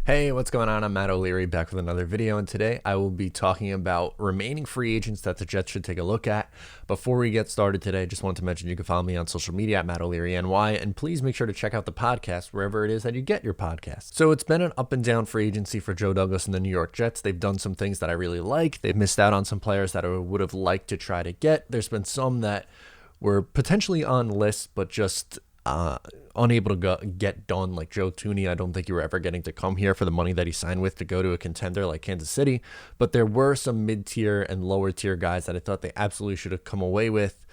Hey, what's going on? I'm Matt O'Leary back with another video, and today I will be talking about remaining free agents that the Jets should take a look at. Before we get started today, I just wanted to mention you can follow me on social media at Matt O'Leary NY, and please make sure to check out the podcast wherever it is that you get your podcast. So it's been an up and down free agency for Joe Douglas and the New York Jets. They've done some things that I really like. They've missed out on some players that I would have liked to try to get. There's been some that were potentially on lists, but just unable to get done, like Joe Thuney. I don't think you were ever getting to come here for the money that he signed with to go to a contender like Kansas City. But there were some mid-tier and lower-tier guys that I thought they absolutely should have come away with.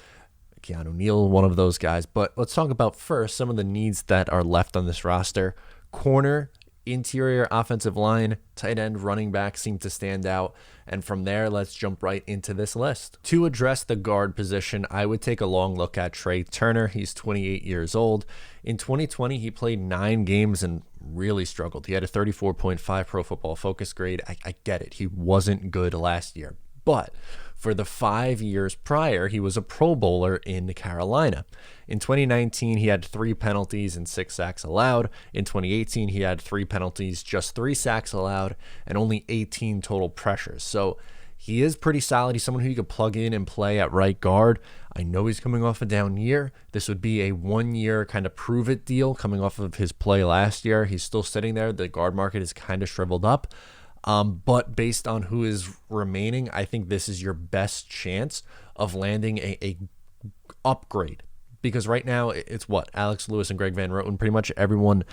Keanu Neal, one of those guys. But let's talk about first some of the needs that are left on this roster. Corner, interior offensive line, tight end, running back seem to stand out. And from there, let's jump right into this list. To address the guard position, I would take a long look at Trey Turner. He's 28 years old. In 2020, he played 9 games and really struggled. He had a 34.5 Pro Football Focus grade. I get it. He wasn't good last year. But for the 5 years prior, he was a Pro Bowler in Carolina. In 2019, he had 3 penalties and 6 sacks allowed. In 2018, he had 3 penalties, just 3 sacks allowed, and only 18 total pressures. So he is pretty solid. He's someone who you could plug in and play at right guard. I know he's coming off a down year. This would be a 1-year kind of prove-it deal coming off of his play last year. He's still sitting there. The guard market is kind of shriveled up. But based on who is remaining, I think this is your best chance of landing a upgrade. Because right now, it's what? Alex Lewis and Greg Van Roten. Pretty much everyone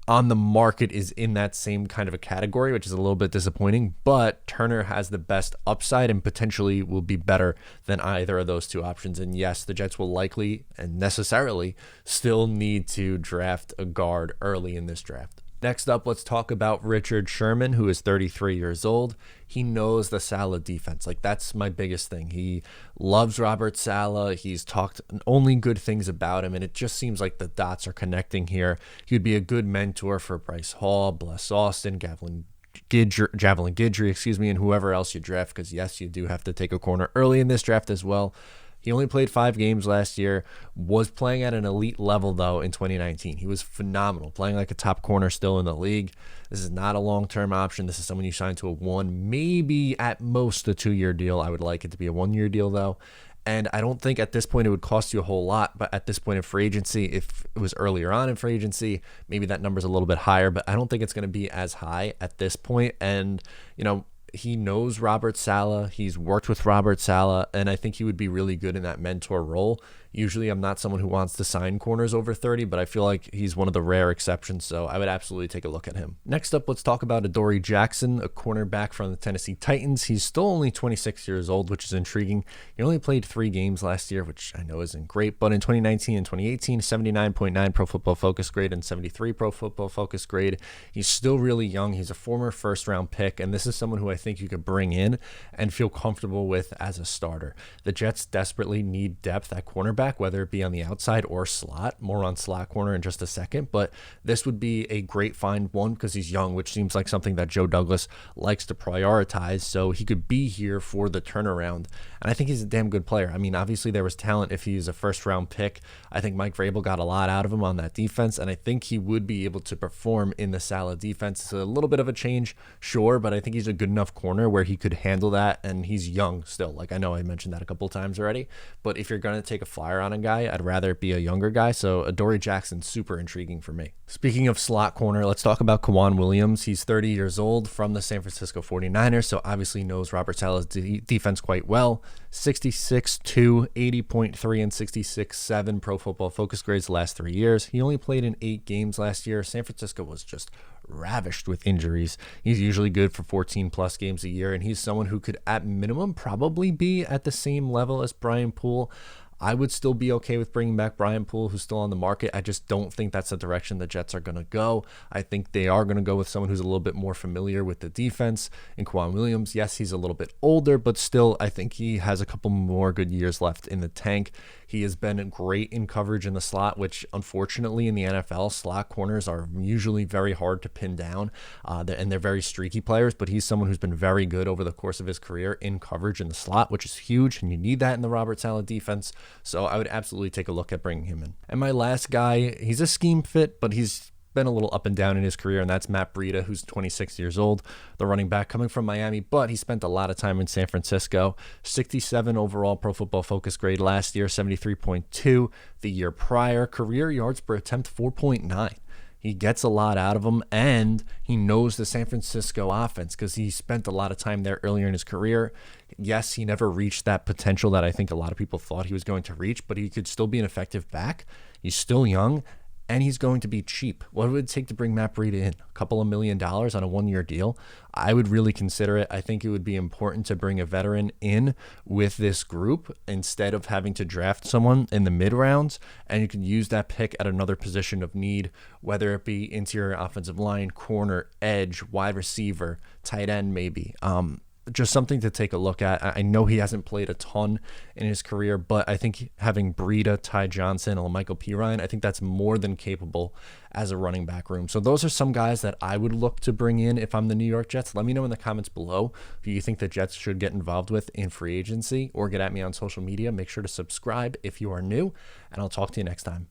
on the market is in that same kind of a category, which is a little bit disappointing. But Turner has the best upside and potentially will be better than either of those two options. And yes, the Jets will likely and necessarily still need to draft a guard early in this draft. Next up, let's talk about Richard Sherman, who is 33 years old. He knows the Saleh defense. Like, that's my biggest thing. He loves Robert Saleh. He's talked only good things about him, and it just seems like the dots are connecting here. He would be a good mentor for Bryce Hall, Bless Austin, Javelin Guidry, and whoever else you draft, because, yes, you do have to take a corner early in this draft as well. He only played 5 games last year, was playing at an elite level, though, in 2019. He was phenomenal, playing like a top corner still in the league. This is not a long-term option. This is someone you sign to a 1, maybe at most a 2-year deal. I would like it to be a 1-year deal, though. And I don't think at this point it would cost you a whole lot, but at this point in free agency, if it was earlier on in free agency, maybe that number's a little bit higher, but I don't think it's going to be as high at this point. And, he knows Robert Saleh. He's worked with Robert Saleh, and I think he would be really good in that mentor role. Usually I'm not someone who wants to sign corners over 30, but I feel like he's one of the rare exceptions, so I would absolutely take a look at him. Next up, let's talk about Adoree Jackson, a cornerback from the Tennessee Titans. He's still only 26 years old, which is intriguing. He only played 3 games last year, which I know isn't great, but in 2019 and 2018, 79.9 Pro Football Focus grade and 73 Pro Football Focus grade. He's still really young. He's a former first-round pick, and this is someone who I think you could bring in and feel comfortable with as a starter. The Jets desperately need depth at cornerback, whether it be on the outside or slot. More on slot corner in just a second, but this would be a great find, one, because he's young, which seems like something that Joe Douglas likes to prioritize, so he could be here for the turnaround, and I think he's a damn good player. I mean, obviously there was talent if he's a first-round pick. I think Mike Vrabel got a lot out of him on that defense, and I think he would be able to perform in the Saleh defense. It's a little bit of a change, sure, but I think he's a good enough corner where he could handle that, and he's young still. Like, I know I mentioned that a couple times already, but if you're going to take a flyer on a guy, I'd rather it be a younger guy, so Adoree Jackson, super intriguing for me. Speaking of slot corner, let's talk about Quan Williams. He's 30 years old, from the San Francisco 49ers, so obviously knows Robert Saleh's defense quite well. 66.2, 80.3, and 66.7 Pro Football Focus grades the last 3 years. He only played in 8 games last year. San Francisco was just ravished with injuries. He's usually good for 14 plus games a year, and he's someone who could at minimum probably be at the same level as Brian Poole. I would still be okay with bringing back Brian Poole, who's still on the market. I just don't think that's the direction the Jets are going to go. I think they are going to go with someone who's a little bit more familiar with the defense. And Quan Williams, yes, he's a little bit older, but still, I think he has a couple more good years left in the tank. He has been great in coverage in the slot, which unfortunately in the NFL, slot corners are usually very hard to pin down, and they're very streaky players, but he's someone who's been very good over the course of his career in coverage in the slot, which is huge, and you need that in the Robert Saleh defense. So I would absolutely take a look at bringing him in. And my last guy, he's a scheme fit, but he's been a little up and down in his career, and that's Matt Breida, who's 26 years old, the running back coming from Miami, but he spent a lot of time in San Francisco. 67 overall Pro Football Focus grade last year, 73.2 the year prior. Career yards per attempt, 4.9. He gets a lot out of them, and he knows the San Francisco offense because he spent a lot of time there earlier in his career. Yes, he never reached that potential that I think a lot of people thought he was going to reach, but he could still be an effective back. He's still young, and he's going to be cheap. What would it take to bring Matt Breida in? A couple of $1 million on a one-year deal? I would really consider it. I think it would be important to bring a veteran in with this group instead of having to draft someone in the mid-rounds, and you can use that pick at another position of need, whether it be interior offensive line, corner, edge, wide receiver, tight end maybe. Just something to take a look at. I know he hasn't played a ton in his career, but I think having Breida, Ty Johnson, or Michael Pirine, I think that's more than capable as a running back room. So those are some guys that I would look to bring in if I'm the New York Jets. Let me know in the comments below who you think the Jets should get involved with in free agency, or get at me on social media. Make sure to subscribe if you are new, and I'll talk to you next time.